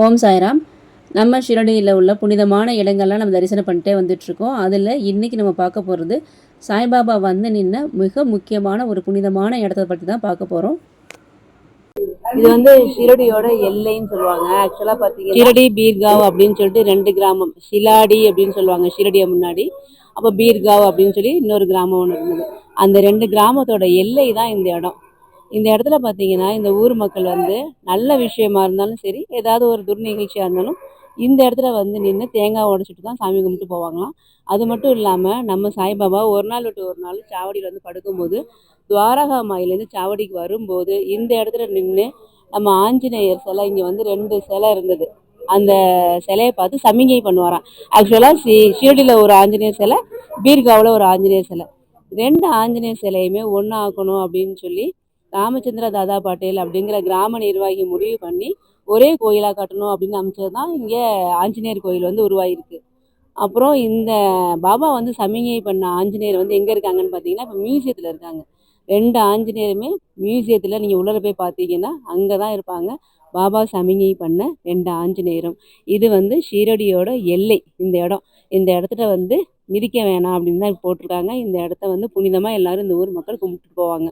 ஓம் சாய்ராம். நம்ம ஷிரடியில் உள்ள புனிதமான இடங்கள்லாம் நம்ம தரிசனம் பண்ணிட்டே வந்துட்டுருக்கோம். அதில் இன்றைக்கி நம்ம பார்க்க போகிறது சாய்பாபா வந்து நின்ன மிக முக்கியமான ஒரு புனிதமான இடத்த பற்றி தான் பார்க்க போகிறோம். இது வந்து ஷிரடியோட எல்லைன்னு சொல்லுவாங்க. ஆக்சுவலாக பார்த்தீங்கன்னா ஷிரடி பீர்காவ் அப்படின்னு சொல்லிட்டு 2 கிராமம். ஷிலாடி அப்படின்னு சொல்லுவாங்க ஷிரடியை முன்னாடி. அப்போ பீர்காவ் அப்படின்னு சொல்லி இன்னொரு கிராமம் ஒன்று இருந்தது. அந்த 2 கிராமத்தோட எல்லை தான் இந்த இடம். இந்த இடத்துல பார்த்தீங்கன்னா இந்த ஊர் மக்கள் வந்து நல்ல விஷயமா இருந்தாலும் சரி, ஏதாவது ஒரு துர்நிகழ்ச்சியாக இருந்தாலும் இந்த இடத்துல வந்து நின்று தேங்காய் உடைச்சிட்டு தான் சாமி கும்பிட்டு போவாங்களாம். அது மட்டும் இல்லாமல் நம்ம சாய்பாபா ஒரு நாள் விட்டு ஒரு நாள் சாவடியில் வந்து படுக்கும்போது துவாரகா மாயிலேருந்து சாவடிக்கு வரும்போது இந்த இடத்துல நின்று நம்ம ஆஞ்சநேயர் சிலை, இங்கே வந்து 2 சிலை இருந்தது, அந்த சிலையை பார்த்து சமிகை பண்ணுவாராம். ஆக்சுவலாக ஷீரடியில் ஒரு ஆஞ்சநேயர் சிலை, பீர்காவில் ஒரு ஆஞ்சநேயர் சிலை, 2 ஆஞ்சநேயர் சிலையுமே ஒன்றா ஆக்கணும் அப்படின்னு சொல்லி ராமச்சந்திர தாதா பாட்டேல் அப்படிங்கிற கிராம நிர்வாகி முடிவு பண்ணி ஒரே கோயிலாக கட்டணும் அப்படின்னு அமைச்சது தான் இங்கே ஆஞ்சநேயர் கோயில் வந்து உருவாகிருக்கு. அப்புறம் இந்த பாபா வந்து சமிகை பண்ண ஆஞ்சநேயர் வந்து எங்கே இருக்காங்கன்னு பார்த்தீங்கன்னா இப்போ மியூசியத்தில் இருக்காங்க. 2 ஆஞ்சநேயருமே மியூசியத்தில் நீங்கள் உள்ளே போய் பார்த்தீங்கன்னா அங்கே தான் இருப்பாங்க, பாபா சமிகை பண்ண 2 ஆஞ்சநேயரும். இது வந்து ஷீரடியோட எல்லை. இந்த இடம், இந்த இடத்துல வந்து மிதிக்க வேணாம் அப்படின்னு தான் போட்டிருக்காங்க. இந்த இடத்த வந்து புனிதமாக எல்லாரும் இந்த ஊர் மக்கள் கும்பிட்டு போவாங்க.